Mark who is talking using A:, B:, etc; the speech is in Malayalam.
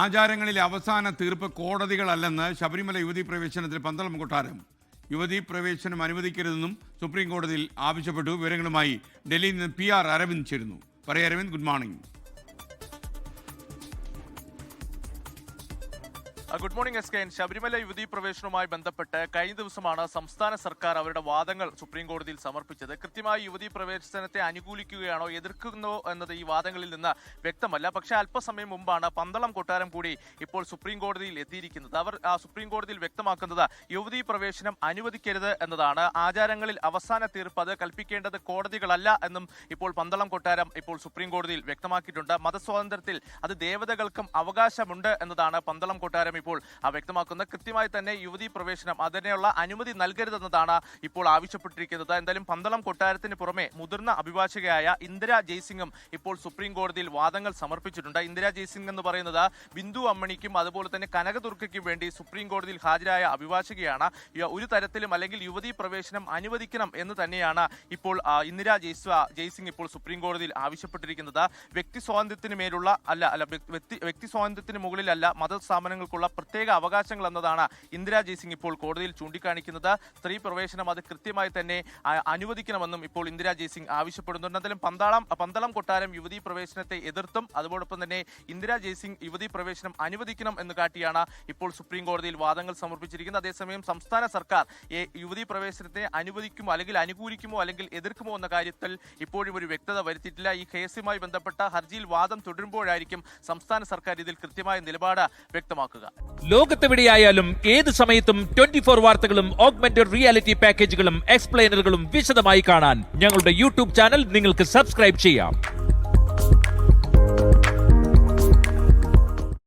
A: ആചാരങ്ങളിലെ അവസാന തീർപ്പ് കോടതികളല്ലെന്ന് ശബരിമല യുവതീ പ്രവേശനത്തിൽ പന്തളം കൊട്ടാരം. യുവതീ പ്രവേശനം അനുവദിക്കരുതെന്നും സുപ്രീം കോടതിയിൽ ആവശ്യപ്പെട്ടു. വിവരങ്ങളുമായി ഡൽഹിയിൽ നിന്ന് PR അരവിന്ദ് ചേരുന്നു. Aravind, good morning.
B: Good morning SK. Sabarimala യുവതീ പ്രവേശനവുമായി ബന്ധപ്പെട്ട് കഴിഞ്ഞ ദിവസമാണ് സംസ്ഥാന സർക്കാർ അവരുടെ വാദങ്ങൾ സുപ്രീം കോടതിയിൽ സമർപ്പിച്ചത്. കൃത്യമായി യുവതീ പ്രവേശനത്തെ അനുകൂലിക്കുകയാണോ എതിർക്കുന്നോ എന്നത് ഈ വാദങ്ങളിൽ നിന്ന് വ്യക്തമല്ല. പക്ഷേ അല്പസമയം മുമ്പാണ് പന്തളം കൊട്ടാരം കൂടി ഇപ്പോൾ സുപ്രീം കോടതിയിൽ എത്തിയിരിക്കുന്നത്. അവർ സുപ്രീം കോടതിയിൽ വ്യക്തമാക്കുന്നത് യുവതീ പ്രവേശനം അനുവദിക്കരുത് എന്നതാണ്. ആചാരങ്ങളിൽ അവസാന തീർപ്പ് അത് കൽപ്പിക്കേണ്ടത് കോടതികളല്ല എന്നും ഇപ്പോൾ പന്തളം കൊട്ടാരം ഇപ്പോൾ സുപ്രീം കോടതിയിൽ വ്യക്തമാക്കിയിട്ടുണ്ട്. മതസ്വാതന്ത്ര്യത്തിൽ അത് ദേവതകൾക്കും അവകാശമുണ്ട് എന്നതാണ് പന്തളം കൊട്ടാരം ഇപ്പോൾ വ്യക്തമാക്കുന്നത്. കൃത്യമായി തന്നെ യുവതീ പ്രവേശനം അതിനുള്ള അനുമതി നൽകരുതെന്നതാണ് ഇപ്പോൾ ആവശ്യപ്പെട്ടിരിക്കുന്നത്. എന്തായാലും പന്തളം കൊട്ടാരത്തിന് പുറമെ മുതിർന്ന അഭിഭാഷകയായ ഇന്ദിര ജയ്സിംഗും ഇപ്പോൾ സുപ്രീം കോടതിയിൽ വാദങ്ങൾ സമർപ്പിച്ചിട്ടുണ്ട്. ഇന്ദിര ജയ്സിംഗ് എന്ന് പറയുന്നത് ബിന്ദു അമ്മണിക്കും അതുപോലെ തന്നെ കനകദുർഗയ്ക്കും വേണ്ടി സുപ്രീം കോടതിയിൽ ഹാജരായ അഭിഭാഷകയാണ്. ഒരു തരത്തിലും അല്ലെങ്കിൽ യുവതീ പ്രവേശനം അനുവദിക്കണം എന്ന് തന്നെയാണ് ഇപ്പോൾ ഇന്ദിര ജയ്സിംഗ് ഇപ്പോൾ സുപ്രീം കോടതിയിൽ ആവശ്യപ്പെട്ടിരിക്കുന്നത്. വ്യക്തി സ്വാതന്ത്ര്യത്തിന് മേലുള്ള വ്യക്തി സ്വാതന്ത്ര്യത്തിന് മുകളിലല്ല മതസ്ഥാപനങ്ങൾക്കുള്ള പ്രത്യേക അവകാശങ്ങൾ എന്നതാണ് ഇന്ദിര ജയ്സിംഗ് ഇപ്പോൾ കോടതിയിൽ ചൂണ്ടിക്കാണിക്കുന്നത്. സ്ത്രീ പ്രവേശനം അത് കൃത്യമായി തന്നെ അനുവദിക്കണമെന്നും ഇപ്പോൾ ഇന്ദിര ജയ്സിംഗ് ആവശ്യപ്പെടുന്നുണ്ട്. എന്തായാലും പന്തളം കൊട്ടാരം യുവതീ പ്രവേശനത്തെ എതിർത്തും അതോടൊപ്പം തന്നെ ഇന്ദിര ജയ്സിംഗ് യുവതീ പ്രവേശനം അനുവദിക്കണം എന്ന് കാട്ടിയാണ് ഇപ്പോൾ സുപ്രീം കോടതിയിൽ വാദങ്ങൾ സമർപ്പിച്ചിരിക്കുന്നത്. അതേസമയം സംസ്ഥാന സർക്കാർ യുവതീ പ്രവേശനത്തെ അനുവദിക്കുമോ അല്ലെങ്കിൽ അനുകൂലിക്കുമോ അല്ലെങ്കിൽ എതിർക്കുമോ എന്ന കാര്യത്തിൽ ഇപ്പോഴും ഒരു വ്യക്തത വരുത്തിയിട്ടില്ല. ഈ കേസുമായി ബന്ധപ്പെട്ട ഹർജിയിൽ വാദം തുടരുമ്പോഴായിരിക്കും സംസ്ഥാന സർക്കാർ ഇതിൽ കൃത്യമായ നിലപാട് വ്യക്തമാക്കുക.
C: ലോകത്തെവിടെയായാലും ഏത് സമയത്തും 24 വാർത്തകളും ഓഗ്മെന്റഡ് റിയാലിറ്റി പാക്കേജുകളും എക്സ്പ്ലെയിനറുകളും വിശദമായി കാണാൻ ഞങ്ങളുടെ YouTube ചാനൽ നിങ്ങൾക്ക് സബ്സ്ക്രൈബ് ചെയ്യാം.